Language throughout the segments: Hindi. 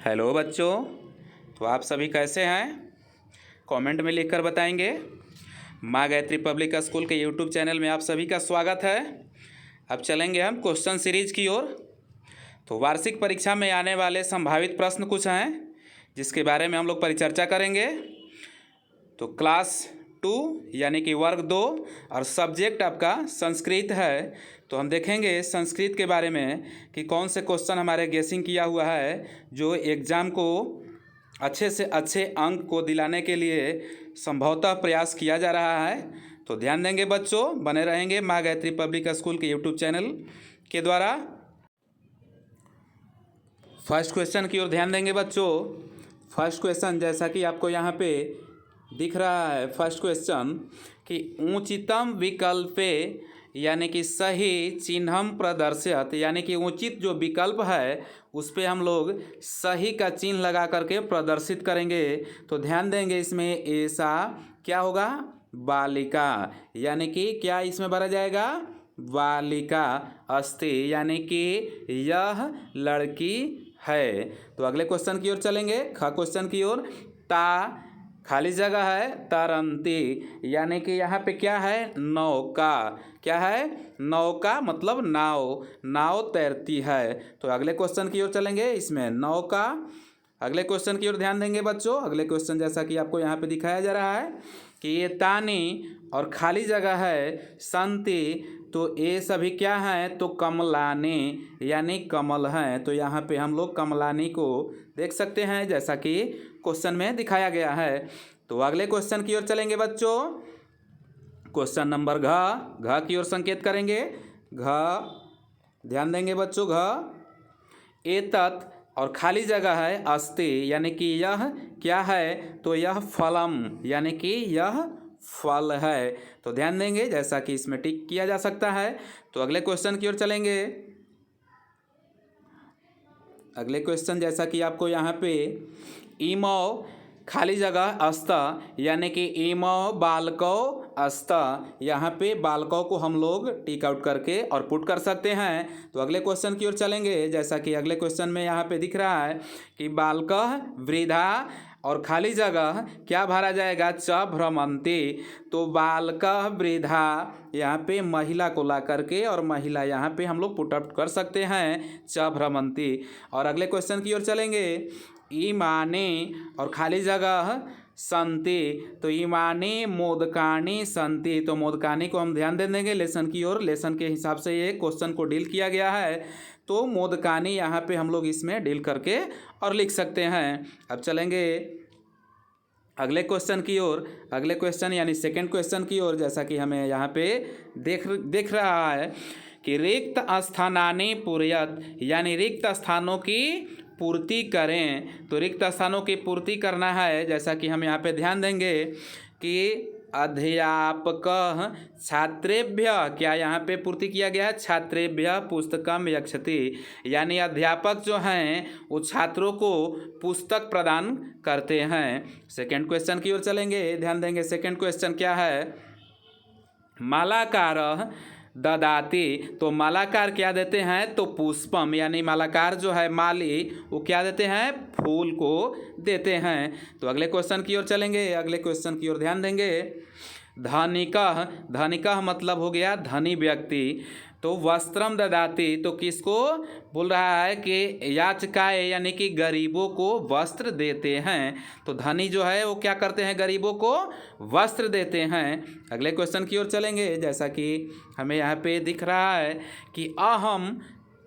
हेलो बच्चों, तो आप सभी कैसे हैं? कमेंट में लिखकर बताएंगे। माँ गायत्री पब्लिक स्कूल के यूट्यूब चैनल में आप सभी का स्वागत है। अब चलेंगे हम क्वेश्चन सीरीज की ओर। तो वार्षिक परीक्षा में आने वाले संभावित प्रश्न कुछ हैं जिसके बारे में हम लोग परिचर्चा करेंगे। तो क्लास 2 यानी कि वर्ग 2 और सब्जेक्ट आपका संस्कृत है। तो हम देखेंगे संस्कृत के बारे में कि कौन से क्वेश्चन हमारे गेसिंग किया हुआ है जो एग्ज़ाम को अच्छे से अच्छे अंक को दिलाने के लिए संभवतः प्रयास किया जा रहा है। तो ध्यान देंगे बच्चों, बने रहेंगे माँ गायत्री पब्लिक स्कूल के यूट्यूब चैनल के द्वारा। फर्स्ट क्वेश्चन की ओर ध्यान देंगे बच्चों। फर्स्ट क्वेश्चन जैसा कि आपको यहाँ पे दिख रहा है, फर्स्ट क्वेश्चन कि उचितम विकल्पे यानी कि सही चिन्हम प्रदर्शित, यानी कि उचित जो विकल्प है उस पे हम लोग सही का चिन्ह लगा करके प्रदर्शित करेंगे। तो ध्यान देंगे इसमें ऐसा क्या होगा, बालिका, यानी कि क्या इसमें भरा जाएगा, बालिका अस्ति, यानी कि यह लड़की है। तो अगले क्वेश्चन की ओर चलेंगे, ख क्वेश्चन की ओर। ता खाली जगह है, तरंती, यानी कि यहाँ पे क्या है, नौका, क्या है, नौका मतलब नाव, नाव तैरती है। तो अगले क्वेश्चन की ओर चलेंगे, इसमें नौका। अगले क्वेश्चन की ओर ध्यान देंगे बच्चों। अगले क्वेश्चन जैसा कि आपको यहाँ पे दिखाया जा रहा है कि ये तानी और खाली जगह है संति, तो ये सभी क्या हैं, तो कमलानी, यानी कमल हैं। तो यहाँ पे हम लोग कमलानी को देख सकते हैं जैसा कि क्वेश्चन में दिखाया गया है। तो अगले क्वेश्चन की ओर चलेंगे बच्चों। क्वेश्चन नंबर घ की ओर संकेत करेंगे। घ ध्यान देंगे बच्चों। घ एतत् और खाली जगह है अस्ति, यानी कि यह क्या है, तो यह फलम, यानी कि यह फल है। तो ध्यान देंगे जैसा कि इसमें टिक किया जा सकता है। तो अगले क्वेश्चन की ओर चलेंगे। अगले क्वेश्चन जैसा कि आपको यहाँ पे इमौ खाली जगह अस्त, यानी कि इमौ बालको अस्त, यहाँ पे बालकों को हम लोग टिक आउट करके और पुट कर सकते हैं। तो अगले क्वेश्चन की ओर चलेंगे जैसा कि अगले क्वेश्चन में यहाँ पे दिख रहा है कि बालकः वृद्धा और खाली जगह क्या भरा जाएगा, च भ्रमंती। तो बालकः वृद्धा यहाँ पे महिला को ला करके और महिला यहाँ पे हम लोग पुट अप कर सकते हैं, च भ्रमंती। और अगले क्वेश्चन की ओर चलेंगे। ईमानी और खाली जगह संति, तो ईमानी मोदकानी संति। तो मोदकानी को हम ध्यान दे देंगे लेसन की ओर, लेसन के हिसाब से ये क्वेश्चन को डील किया गया है। तो मोदकानी यहाँ पे हम लोग इसमें डील करके और लिख सकते हैं। अब चलेंगे अगले क्वेश्चन की ओर। अगले क्वेश्चन यानी सेकंड क्वेश्चन की ओर, जैसा कि हमें यहाँ पे देख रहा है कि रिक्त स्थानानि पूरयत, यानी रिक्त स्थानों की पूर्ति करें। तो रिक्त स्थानों की पूर्ति करना है, जैसा कि हम यहाँ पे ध्यान देंगे कि अध्यापक छात्रेभ्य, क्या यहाँ पे पूर्ति किया गया है, छात्रेभ्य पुस्तकम यच्छति, यानी अध्यापक जो हैं वो छात्रों को पुस्तक प्रदान करते हैं। सेकंड क्वेश्चन की ओर चलेंगे, ध्यान देंगे सेकंड क्वेश्चन क्या है, मालाकार ददाति। तो मालाकार क्या देते हैं, तो पुष्पम, यानी मालाकार जो है माली वो क्या देते हैं, फूल को देते हैं। तो अगले क्वेश्चन की ओर चलेंगे। अगले क्वेश्चन की ओर ध्यान देंगे। धनिकः, धनिकः मतलब हो गया धनी व्यक्ति। तो वस्त्रम ददाति, तो किसको बोल रहा है कि याचकाय, यानी कि गरीबों को वस्त्र देते हैं। तो धनी जो है वो क्या करते हैं, गरीबों को वस्त्र देते हैं। अगले क्वेश्चन की ओर चलेंगे, जैसा कि हमें यहाँ पे दिख रहा है कि अहम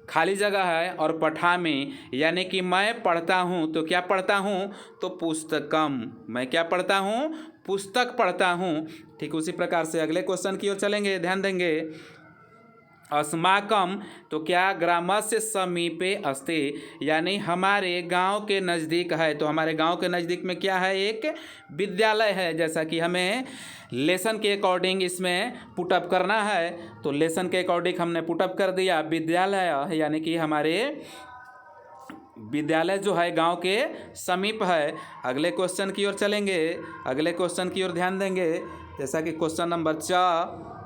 खाली जगह है और पठामी, यानी कि मैं पढ़ता हूँ। तो क्या पढ़ता हूँ, तो पुस्तकम, मैं क्या पढ़ता हूँ, पुस्तक पढ़ता हूँ। ठीक उसी प्रकार से अगले क्वेश्चन की ओर चलेंगे, ध्यान देंगे। अस्माकम, तो क्या ग्रामस्य समीपे अस्ति, यानी हमारे गांव के नज़दीक है। तो हमारे गांव के नज़दीक में क्या है, एक विद्यालय है। जैसा कि हमें लेसन के अकॉर्डिंग इसमें पुटअप करना है, तो लेसन के अकॉर्डिंग हमने पुटअप कर दिया विद्यालय, यानी कि हमारे विद्यालय जो है गांव के समीप है। अगले क्वेश्चन की ओर चलेंगे। अगले क्वेश्चन की ओर ध्यान देंगे, जैसा कि क्वेश्चन नंबर 4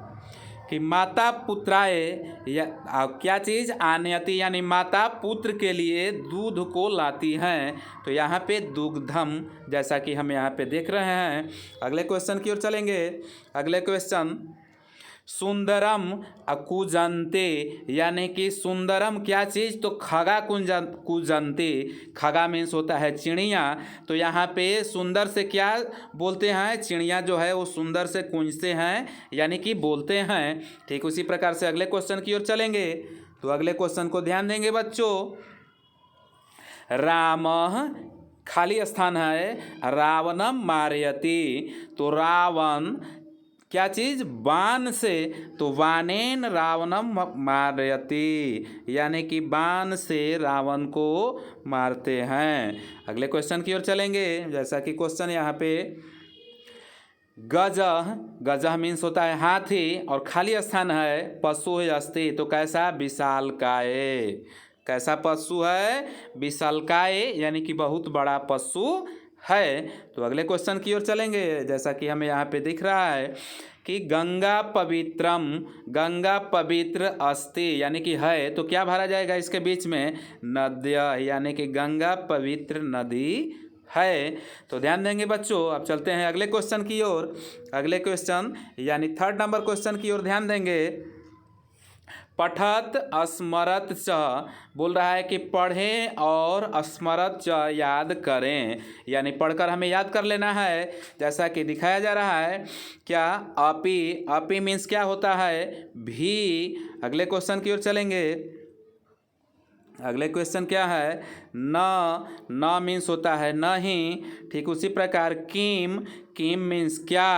कि माता पुत्राय या क्या चीज़ आनयति यानी माता पुत्र के लिए दूध को लाती हैं। तो यहाँ पे दुग्धम जैसा कि हम यहाँ पे देख रहे हैं। अगले क्वेश्चन की ओर चलेंगे। अगले क्वेश्चन सुंदरम कुजंते यानी कि सुंदरम क्या चीज़, तो खगा कुजंते, खगा मीन्स होता है चिड़िया। तो यहाँ पे सुंदर से क्या बोलते हैं, चिड़िया जो है वो सुंदर से कुंजते हैं यानी कि बोलते हैं। ठीक उसी प्रकार से अगले क्वेश्चन की ओर चलेंगे। तो अगले क्वेश्चन को ध्यान देंगे बच्चों। राम खाली स्थान है, रावणम मारयति, तो रावण क्या चीज़, बाण से, तो वानेन रावणम मारयति यानी कि बाण से रावण को मारते हैं। अगले क्वेश्चन की ओर चलेंगे। जैसा कि क्वेश्चन यहाँ पे गजह, गजह मीन्स होता है हाथी और खाली स्थान है पशु है अस्ति, तो कैसा, विशालकाय, कैसा पशु है, विशालकाय यानी कि बहुत बड़ा पशु है। तो अगले क्वेश्चन की ओर चलेंगे। जैसा कि हमें यहाँ पे दिख रहा है कि गंगा पवित्रम, गंगा पवित्र अस्ति यानी कि है, तो क्या भरा जाएगा इसके बीच में, नद्य यानी कि गंगा पवित्र नदी है। तो ध्यान देंगे बच्चों। अब चलते हैं अगले क्वेश्चन की ओर। अगले क्वेश्चन यानी 3rd नंबर क्वेश्चन की ओर ध्यान देंगे। पठत स्मरत च, बोल रहा है कि पढ़ें और स्मरत च याद करें, यानी पढ़कर हमें याद कर लेना है। जैसा कि दिखाया जा रहा है क्या, अपि, अपि मीन्स क्या होता है, भी। अगले क्वेश्चन की ओर चलेंगे। अगले क्वेश्चन क्या है, न मीन्स होता है नहीं। ठीक उसी प्रकार किम, किम मीन्स क्या,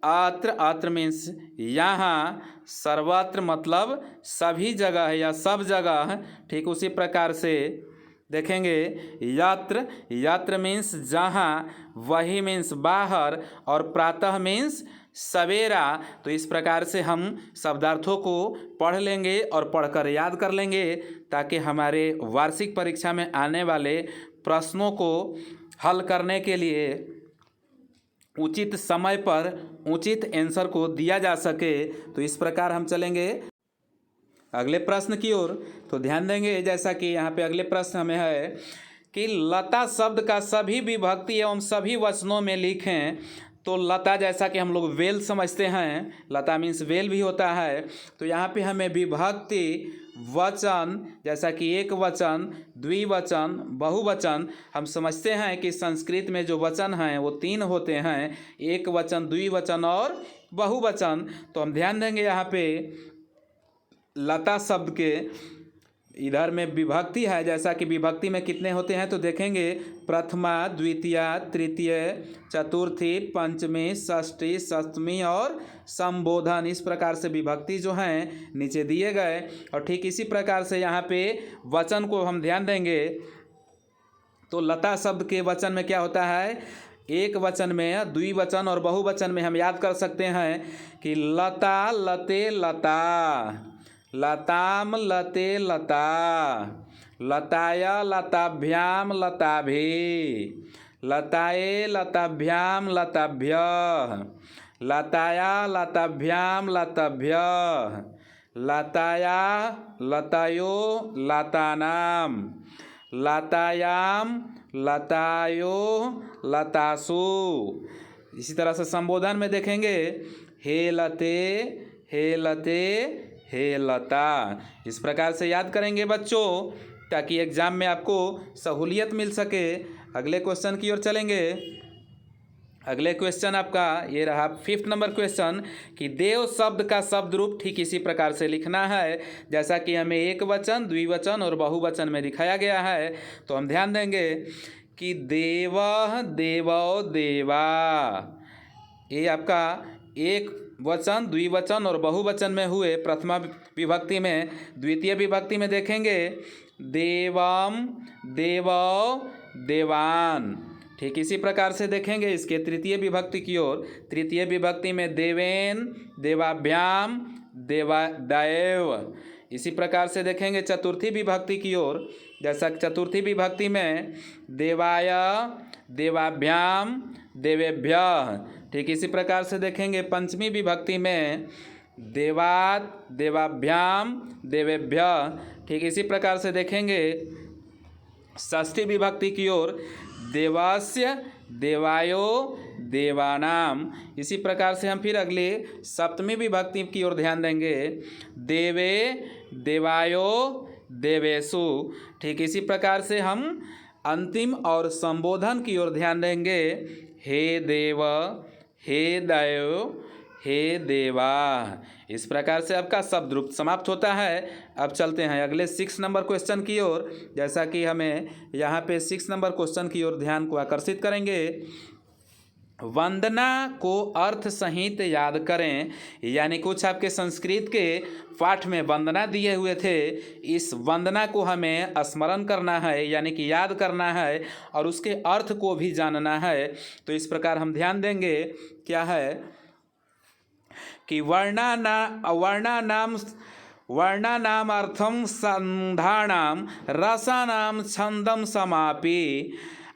अत्र मीन्स यहाँ, सर्वत्र मतलब सभी जगह या सब जगह। ठीक उसी प्रकार से देखेंगे यत्र मीन्स जहाँ, वही मीन्स बाहर, और प्रातः मीन्स सवेरा। तो इस प्रकार से हम शब्दार्थों को पढ़ लेंगे और पढ़कर याद कर लेंगे, ताकि हमारे वार्षिक परीक्षा में आने वाले प्रश्नों को हल करने के लिए उचित समय पर उचित आंसर को दिया जा सके। तो इस प्रकार हम चलेंगे अगले प्रश्न की ओर। तो ध्यान देंगे। जैसा कि यहाँ पे अगले प्रश्न हमें है कि लता शब्द का सभी विभक्ति एवं सभी वचनों में लिखें। तो लता जैसा कि हम लोग वेल समझते हैं, लता मीन्स वेल भी होता है। तो यहाँ पे हमें विभक्ति, वचन जैसा कि एक वचन, द्विवचन, बहुवचन, हम समझते हैं कि संस्कृत में जो वचन हैं वो 3 होते हैं, एक वचन, द्विवचन और बहुवचन। तो हम ध्यान देंगे यहाँ पे लता शब्द के इधर में विभक्ति है। जैसा कि विभक्ति में कितने होते हैं तो देखेंगे, प्रथमा, द्वितीया, तृतीय, चतुर्थी, पंचमी, षष्ठी, सप्तमी और संबोधन। इस प्रकार से विभक्ति जो हैं नीचे दिए गए। और ठीक इसी प्रकार से यहाँ पे वचन को हम ध्यान देंगे। तो लता शब्द के वचन में क्या होता है, एक वचन में, द्विवचन और बहुवचन में हम याद कर सकते हैं कि लता, लते, लता, लताम, लते, लता, लताय, लताभ्याम, लताभि, लताए, लताभ्याम, लताभ्यः, लताया, लताभ्याम, लताभ्यः, लताया, लतायो, लतानाम, लतायाम, लतायो, लतासु। इसी तरह से संबोधन में देखेंगे, हे लते, हे लते, हे लता। इस प्रकार से याद करेंगे बच्चों, ताकि एग्जाम में आपको सहूलियत मिल सके। अगले क्वेश्चन की ओर चलेंगे। अगले क्वेश्चन आपका ये रहा 5th नंबर क्वेश्चन कि देव शब्द का शब्द रूप ठीक इसी प्रकार से लिखना है, जैसा कि हमें एक वचन, द्विवचन और बहुवचन में दिखाया गया है। तो हम ध्यान देंगे कि देवः, देवौ, देवा, ये आपका एक वचन, द्विवचन और बहुवचन में हुए। प्रथमा विभक्ति में, द्वितीय विभक्ति में देखेंगे देवम, देवौ, देवान। ठीक इसी प्रकार से देखेंगे इसके तृतीय विभक्ति की ओर। तृतीय विभक्ति में देवेन, देवाभ्याम, देवादैव। इसी प्रकार से देखेंगे चतुर्थी विभक्ति की ओर। जैसा चतुर्थी विभक्ति में देवाय, देवाभ्याम, देवेभ्यः। ठीक इसी प्रकार से देखेंगे पंचमी विभक्ति में देवात्, देवाभ्याम, देवेभ्य। ठीक इसी प्रकार से देखेंगे षष्ठी विभक्ति की ओर, देवस्य, देवायो, देवानाम। इसी प्रकार से हम फिर अगले सप्तमी विभक्ति की ओर ध्यान देंगे, देवे, देवायो, देवेशु। ठीक इसी प्रकार से हम अंतिम और संबोधन की ओर ध्यान देंगे, हे देव, हे देव, हे देवा। इस प्रकार से आपका शब्द रूप समाप्त होता है। अब चलते हैं अगले 6 नंबर क्वेश्चन की ओर। जैसा कि हमें यहाँ पे 6 नंबर क्वेश्चन की ओर ध्यान को आकर्षित करेंगे। वंदना को अर्थ सहित याद करें, यानी कुछ आपके संस्कृत के पाठ में वंदना दिए हुए थे। इस वंदना को हमें स्मरण करना है, यानी कि याद करना है और उसके अर्थ को भी जानना है। तो इस प्रकार हम ध्यान देंगे, क्या है कि वर्णानाम अर्थम संधानाम रसानाम छंदम समापि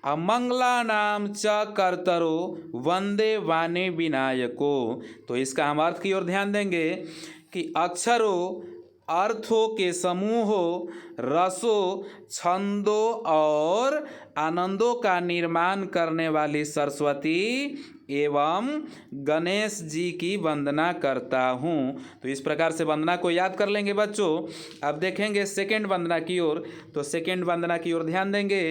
अमंगलानाम च कर्तरो वंदे वाणी विनायको। तो इसका हम अर्थ की ओर ध्यान देंगे कि अक्षरों, अर्थों के समूहों, रसों, छंदों और आनंदों का निर्माण करने वाली सरस्वती एवं गणेश जी की वंदना करता हूँ। तो इस प्रकार से वंदना को याद कर लेंगे बच्चों। अब देखेंगे सेकंड वंदना की ओर। तो सेकंड वंदना की ओर ध्यान देंगे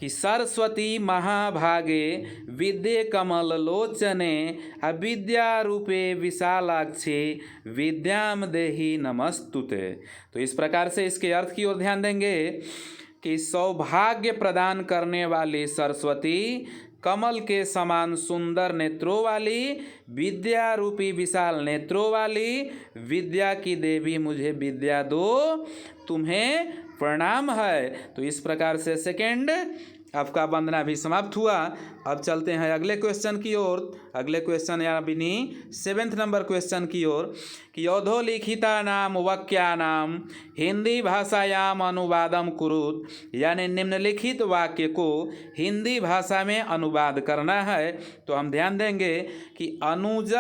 कि सरस्वती महाभागे विद्ये कमल लोचने अविद्या रूपे विशालाक्षी विद्याम देहि नमस्तुते। तो इस प्रकार से इसके अर्थ की ओर ध्यान देंगे कि सौभाग्य प्रदान करने वाली सरस्वती, कमल के समान सुंदर नेत्रों वाली, विद्या रूपी विशाल नेत्रों वाली, विद्या की देवी मुझे विद्या दो, तुम्हें प्रणाम है। तो इस प्रकार से सेकंड आपका वंदना भी समाप्त हुआ। अब चलते हैं अगले क्वेश्चन की ओर। अगले क्वेश्चन या बिनी 7th नंबर क्वेश्चन की ओर कि अधोलिखिता नाम वाक्यानाम हिंदी भाषायाम अनुवादम कुरुत, यानी निम्नलिखित वाक्य को हिंदी भाषा में अनुवाद करना है। तो हम ध्यान देंगे कि अनुज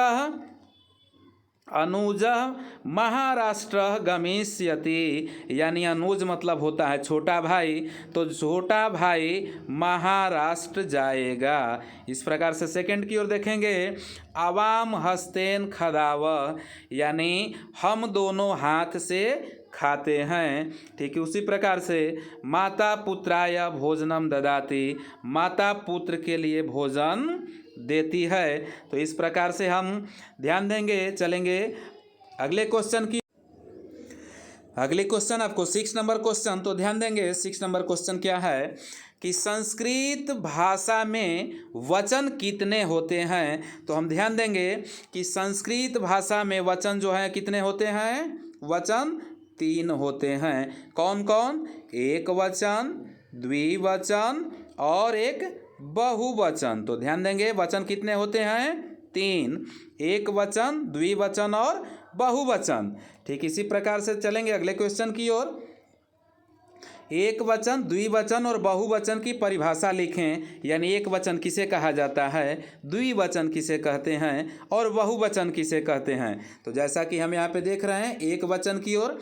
महाराष्ट्र गमिष्यति, यानी अनुज मतलब होता है छोटा भाई, तो छोटा भाई महाराष्ट्र जाएगा। इस प्रकार से सेकंड की ओर देखेंगे, आवाम हस्तेन खदाव, यानी हम दोनों हाथ से खाते हैं। ठीक है, उसी प्रकार से माता पुत्राय भोजनम ददाति, माता पुत्र के लिए भोजन देती है। तो इस प्रकार से हम ध्यान देंगे। चलेंगे अगले क्वेश्चन की। अगले क्वेश्चन आपको 6 नंबर क्वेश्चन। तो ध्यान देंगे 6 नंबर क्वेश्चन क्या है कि संस्कृत भाषा में वचन कितने होते हैं। तो हम ध्यान देंगे कि संस्कृत भाषा में वचन जो है कितने होते हैं, वचन 3 होते हैं। कौन कौन? एक वचन, द्विवचन और एक बहुवचन। तो ध्यान देंगे वचन कितने होते हैं, 3, एक वचन, द्विवचन और बहुवचन। ठीक इसी प्रकार से चलेंगे अगले क्वेश्चन की ओर। एक वचन, द्विवचन और बहुवचन की परिभाषा लिखें, यानी एक वचन किसे कहा जाता है, द्विवचन किसे कहते हैं और बहुवचन किसे कहते हैं। तो जैसा कि हम यहाँ पे देख रहे हैं एक वचन की ओर,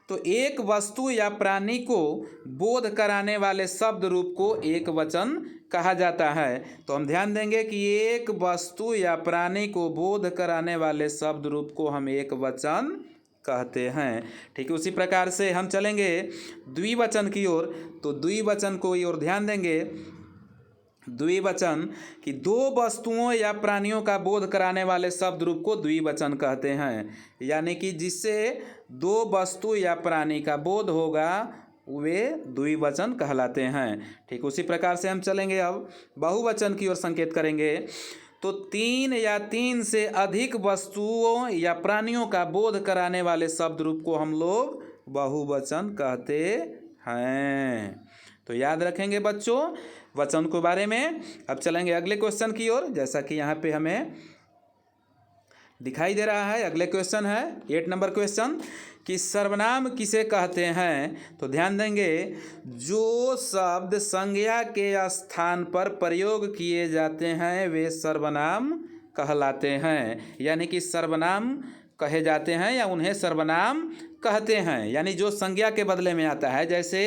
तो एक वस्तु या प्राणी को बोध कराने वाले शब्द रूप को एक वचन कहा जाता है। तो हम ध्यान देंगे कि एक वस्तु या प्राणी को बोध कराने वाले शब्द रूप को हम एक वचन कहते हैं। ठीक है, उसी प्रकार से हम चलेंगे द्विवचन की ओर। तो द्विवचन को ओर ध्यान देंगे। द्विवचन कि दो वस्तुओं या प्राणियों का बोध कराने वाले शब्द रूप को द्विवचन कहते हैं, यानी कि जिससे दो वस्तु या प्राणी का बोध होगा वे द्विवचन कहलाते हैं। ठीक उसी प्रकार से हम चलेंगे अब बहुवचन की ओर संकेत करेंगे। तो 3 या 3 से अधिक वस्तुओं या प्राणियों का बोध कराने वाले शब्द रूप को हम लोग बहुवचन कहते हैं। तो याद रखेंगे बच्चों वचन के बारे में। अब चलेंगे अगले क्वेश्चन की ओर। जैसा कि यहाँ पे हमें दिखाई दे रहा है, अगले क्वेश्चन है 8 नंबर क्वेश्चन कि सर्वनाम किसे कहते हैं। तो ध्यान देंगे जो शब्द संज्ञा के स्थान पर प्रयोग किए जाते हैं वे सर्वनाम कहलाते हैं, यानी कि सर्वनाम कहे जाते हैं या उन्हें सर्वनाम कहते हैं, यानी जो संज्ञा के बदले में आता है। जैसे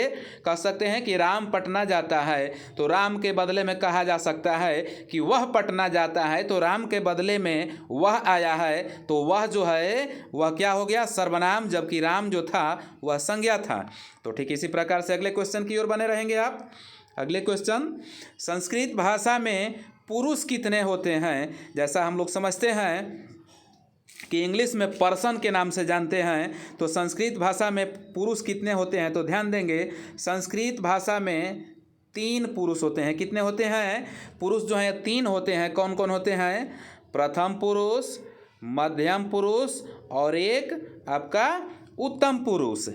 कह सकते हैं कि राम पटना जाता है, तो राम के बदले में कहा जा सकता है कि वह पटना जाता है, तो राम के बदले में वह आया है, तो वह जो है वह क्या हो गया, सर्वनाम, जबकि राम जो था वह संज्ञा था। तो ठीक इसी प्रकार से अगले क्वेश्चन की ओर बने रहेंगे आप। अगले क्वेश्चन, संस्कृत भाषा में पुरुष कितने होते हैं? जैसा हम लोग समझते हैं कि इंग्लिश में पर्सन के नाम से जानते हैं, तो संस्कृत भाषा में पुरुष कितने होते हैं? तो ध्यान देंगे, संस्कृत भाषा में 3 पुरुष होते हैं। कितने होते हैं? पुरुष जो हैं 3 होते हैं। कौन कौन होते हैं? प्रथम पुरुष, मध्यम पुरुष और एक आपका उत्तम पुरुष।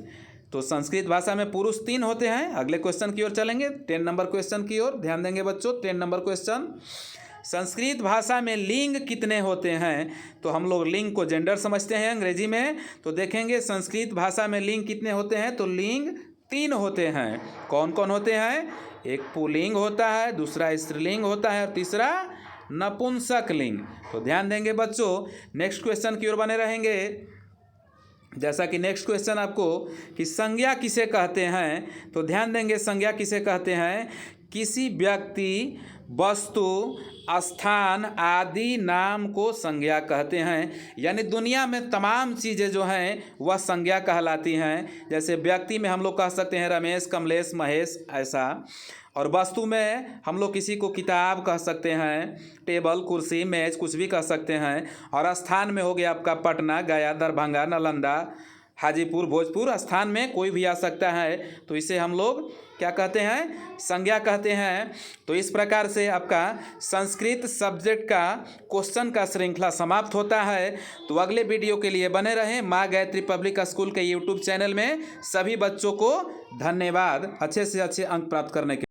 तो संस्कृत भाषा में पुरुष 3 होते हैं। अगले क्वेश्चन की ओर चलेंगे, 10 नंबर क्वेश्चन की ओर ध्यान देंगे बच्चों। 10 नंबर क्वेश्चन, संस्कृत भाषा में लिंग कितने होते हैं? तो हम लोग लिंग को जेंडर समझते हैं अंग्रेजी में, तो देखेंगे संस्कृत भाषा में लिंग कितने होते हैं? तो लिंग 3 होते हैं। कौन कौन होते हैं? एक पुल्लिंग होता है, दूसरा स्त्रीलिंग होता है और तीसरा नपुंसक लिंग। तो ध्यान देंगे बच्चों। नेक्स्ट क्वेश्चन की ओर बने रहेंगे। जैसा कि नेक्स्ट क्वेश्चन आपको कि संज्ञा किसे कहते हैं? तो ध्यान देंगे, संज्ञा किसे कहते हैं? किसी व्यक्ति, वस्तु, स्थान आदि नाम को संज्ञा कहते हैं। यानी दुनिया में तमाम चीज़ें जो हैं वह संज्ञा कहलाती हैं। जैसे व्यक्ति में हम लोग कह सकते हैं रमेश, कमलेश, महेश, ऐसा। और वस्तु में हम लोग किसी को किताब कह सकते हैं, टेबल, कुर्सी, मेज, कुछ भी कह सकते हैं। और स्थान में हो गया आपका पटना, गया, दरभंगा, नालंदा, हाजीपुर, भोजपुर। स्थान में कोई भी आ सकता है, तो इसे हम लोग क्या कहते हैं? संज्ञा कहते हैं। तो इस प्रकार से आपका संस्कृत सब्जेक्ट का क्वेश्चन का श्रृंखला समाप्त होता है। तो अगले वीडियो के लिए बने रहें माँ गायत्री पब्लिक स्कूल के यूट्यूब चैनल में। सभी बच्चों को धन्यवाद अच्छे से अच्छे अंक प्राप्त करने के